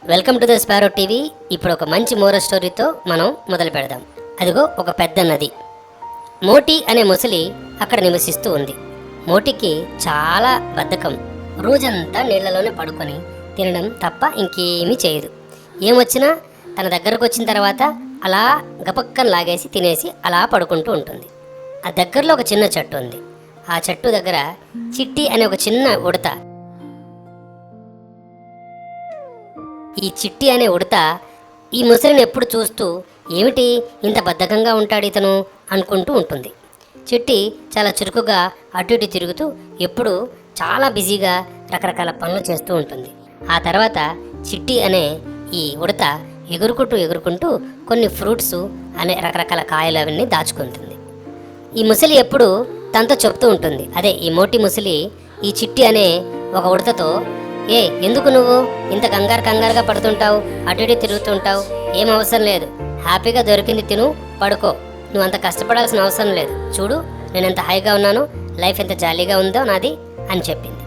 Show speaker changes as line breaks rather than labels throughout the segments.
Welcome to the sparrow TV. ఇప్పుడు ఒక మంచి మోరల్ స్టోరీతో మనం మొదలు పెడదాం. అదిగో ఒక పెద్ద నది. మోటి అనే ముసలి అక్కడ నివసిస్తూ ఉంది. మోటికి చాలా బద్ధకం. రోజంతా నీళ్లలోనే పడుకొని తినడం తప్ప ఇంకేమీ చేయదు. ఏమొచ్చినా తన దగ్గరకు వచ్చిన తర్వాత అలా గపక్కన లాగేసి తినేసి అలా పడుకుంటూ ఉంటుంది. ఆ దగ్గరలో ఒక చిన్న చెట్టు ఉంది. ఆ చెట్టు దగ్గర చిట్టి అనే ఒక చిన్న ఉడత. ఈ చిట్టి అనే ఉడత ఈ ముసలిని ఎప్పుడు చూస్తూ ఏమిటి ఇంత బద్ధకంగా ఉంటాడు ఇతను అనుకుంటూ ఉంటుంది. చిట్టి చాలా చురుకుగా అటు ఇటు తిరుగుతూ ఎప్పుడు చాలా బిజీగా రకరకాల పనులు చేస్తూ ఉంటుంది. ఆ తర్వాత చిట్టి అనే ఈ ఉడత ఎగురుకుంటూ కొన్ని ఫ్రూట్స్ అనే రకరకాల కాయలు అవన్నీ దాచుకుంటుంది. ఈ ముసలి ఎప్పుడు తనతో చెప్తూ ఉంటుంది. అదే ఈ మోటి ముసలి ఈ చిట్టి అనే ఒక ఉడతతో, ఎందుకు నువ్వు ఇంత కంగారుగా పడుతుంటావు, అటు ఇటు తిరుగుతుంటావు, ఏం అవసరం లేదు, హ్యాపీగా దొరికింది తిను, పడుకో, నువ్వు అంత కష్టపడాల్సిన అవసరం లేదు, చూడు నేను ఎంత హాయిగా ఉన్నాను, లైఫ్ ఎంత జాలీగా ఉందో నాది అని చెప్పింది.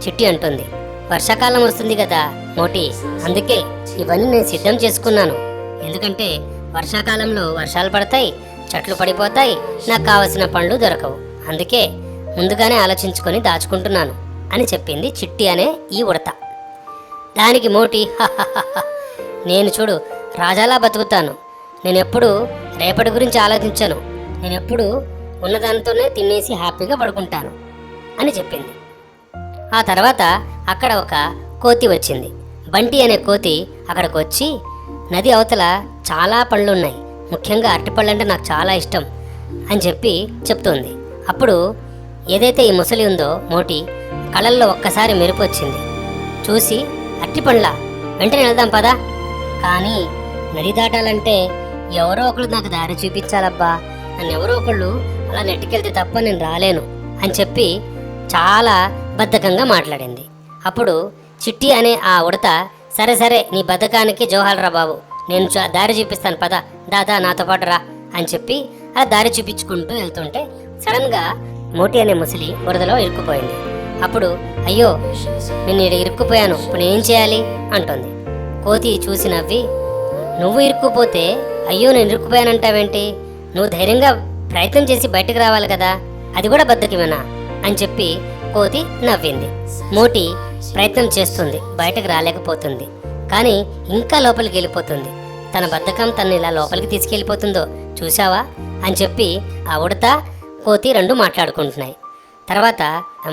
చిట్టి అంటుంది, వర్షాకాలం వస్తుంది కదా మోటి, అందుకే ఇవన్నీ నేను సిద్ధం చేసుకున్నాను. ఎందుకంటే వర్షాకాలంలో వర్షాలు పడతాయి, చెట్లు పడిపోతాయి, నాకు కావలసిన పండ్లు దొరకవు, అందుకే ముందుగానే ఆలోచించుకొని దాచుకుంటున్నాను అని చెప్పింది చిట్టి అనే ఈ ఉడత. దానికి మోటి, నేను చూడు రాజాలా బతుకుతాను, నేనెప్పుడు రేపటి గురించి ఆలోచించను, నేనెప్పుడు ఉన్నదానితోనే తినేసి హ్యాపీగా పడుకుంటాను అని చెప్పింది. ఆ తర్వాత అక్కడ ఒక కోతి వచ్చింది. బంటి అనే కోతి అక్కడికి వచ్చి, నది అవతల చాలా పళ్ళున్నాయి, ముఖ్యంగా అరటిపళ్ళు అంటే నాకు చాలా ఇష్టం అని చెప్తుంది. అప్పుడు ఏదైతే ఈ ముసలి ఉందో మోటి కళ్ళల్లో ఒక్కసారి మెరుపు వచ్చింది. చూసి, అరటిపండ్ల, వెంటనే వెళ్దాం పదా, కానీ నది దాటాలంటే ఎవరో ఒకళ్ళు నాకు దారి చూపించాలబ్బా, నన్ను ఎవరో ఒకళ్ళు అలా నెట్టుకెళ్తే తప్ప నేను రాలేను అని చెప్పి చాలా బద్ధకంగా మాట్లాడింది. అప్పుడు చిట్టి అనే ఆ ఉడత, సరే నీ బద్ధకానికి జోహాలరా బాబు, నేను దారి చూపిస్తాను పద, దాదా నాతో పాటు రా అని చెప్పి అలా దారి చూపించుకుంటూ వెళ్తుంటే సడన్గా మోటి అనే ముసలి బురదలో ఇరుక్కుపోయింది. అప్పుడు, అయ్యో నేను ఇక్కడ ఇరుక్కుపోయాను, ఇప్పుడు నేనేం చేయాలి అంటుంది. కోతి చూసి నవ్వి, నువ్వు ఇరుక్కుపోతే అయ్యో నేను ఇరుక్కుపోయానంటావేంటి, నువ్వు ధైర్యంగా ప్రయత్నం చేసి బయటకు రావాలి కదా, అది కూడా బద్ధకమేనా అని చెప్పి కోతి నవ్వింది. మోటి ప్రయత్నం చేస్తుంది, బయటకు రాలేకపోతుంది, కానీ ఇంకా లోపలికి వెళ్ళిపోతుంది. తన బద్ధకం తనని ఇలా లోపలికి తీసుకెళ్ళిపోతుందో చూసావా అని చెప్పి ఆ ఉడత కోతి రెండు మాట్లాడుకుంటున్నాయి. తర్వాత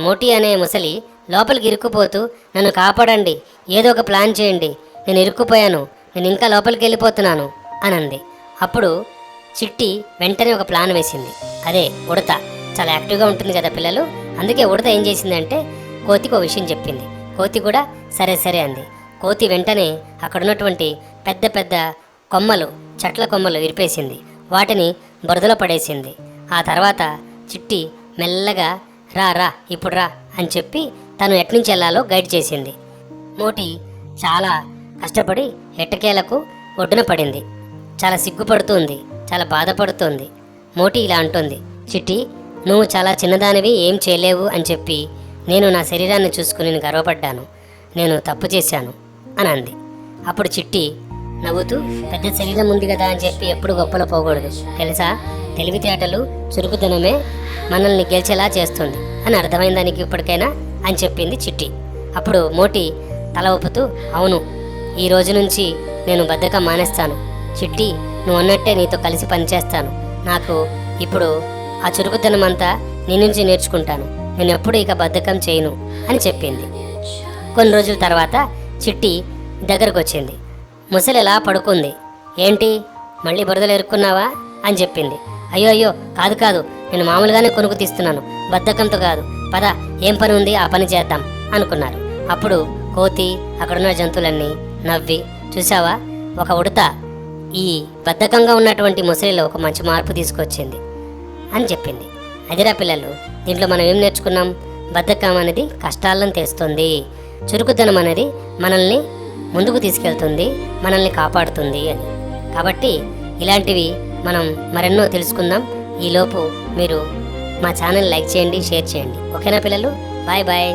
మోటి అనే ముసలి లోపలికి ఇరుక్కుపోతూ, నన్ను కాపాడండి, ఏదో ఒక ప్లాన్ చేయండి, నేను ఇరుక్కుపోయాను, నేను ఇంకా లోపలికి వెళ్ళిపోతున్నాను అని అంది. అప్పుడు చిట్టి వెంటనే ఒక ప్లాన్ వేసింది. అదే ఉడత చాలా యాక్టివ్గా ఉంటుంది కదా పిల్లలు, అందుకే ఉడత ఏం చేసిందంటే కోతికి ఒక విషయం చెప్పింది. కోతి కూడా సరే అంది. కోతి వెంటనే అక్కడున్నటువంటి పెద్ద కొమ్మలు, చెట్ల కొమ్మలు విరిపేసింది, వాటిని బురదలో పడేసింది. ఆ తర్వాత చిట్టి మెల్లగా రా ఇప్పుడు రా అని చెప్పి తను ఎట్నుంచి వెళ్ళాలో గైడ్ చేసింది. మోటి చాలా కష్టపడి ఎట్టకేలకు ఒడ్డున పడింది. చాలా సిగ్గుపడుతుంది, చాలా బాధపడుతుంది. మోటి ఇలా అంటుంది, చిట్టి నువ్వు చాలా చిన్నదానివి, ఏం చేయలేవు అని చెప్పి నేను నా శరీరాన్ని చూసుకుని నేను గర్వపడ్డాను, నేను తప్పు చేశాను అని అంది. అప్పుడు చిట్టి నవ్వుతూ, పెద్ద శరీరం ఉంది కదా అని చెప్పి ఎప్పుడు గొప్పలు పోకూడదు తెలుసా, తెలివితేటలు చురుకుదనమే మనల్ని గెలిచేలా చేస్తుంది అని అర్థమైంది దానికి ఇప్పటికైనా అని చెప్పింది చిట్టి. అప్పుడు మోటి తల ఊపుతూ, అవును, ఈ రోజు నుంచి నేను బద్ధకం మానేస్తాను చిట్టి, నువ్వు అన్నట్టే నీతో కలిసి పనిచేస్తాను, నాకు ఇప్పుడు ఆ చురుకుదనం అంతా నీ నుంచి నేర్చుకుంటాను, నేను ఎప్పుడు ఇక బద్ధకం చేయను అని చెప్పింది. కొన్ని రోజుల తర్వాత చిట్టి దగ్గరకు వచ్చింది. ముసలి ఎలా పడుకుంది. ఏంటి మళ్ళీ బురదలు ఎరుక్కున్నావా అని చెప్పింది. అయ్యో కాదు, నేను మామూలుగానే కొనుక్కు తీస్తున్నాను, బద్ధకంతో కాదు, పద ఏం పని ఉంది ఆ పని చేద్దాం అనుకున్నారు. అప్పుడు కోతి అక్కడున్న జంతువులన్నీ నవ్వి, చూసావా ఒక ఉడత ఈ బద్ధకంగా ఉన్నటువంటి ముసలిలో ఒక మంచి మార్పు తీసుకొచ్చింది అని చెప్పింది. అదిరా పిల్లలు, దీంట్లో మనం ఏం నేర్చుకున్నాం, బద్ధకం అనేది కష్టాలను తెస్తుంది, చురుకుదనం అనేది మనల్ని ముందుకు తీసుకెళ్తుంది, మనల్ని కాపాడుతుంది అని. కాబట్టి ఇలాంటివి మనం మరెన్నో తెలుసుకుందాం. ఈలోపు మీరు మా ఛానల్ లైక్ చేయండి, షేర్ చేయండి. ఓకేనా పిల్లలు, బాయ్.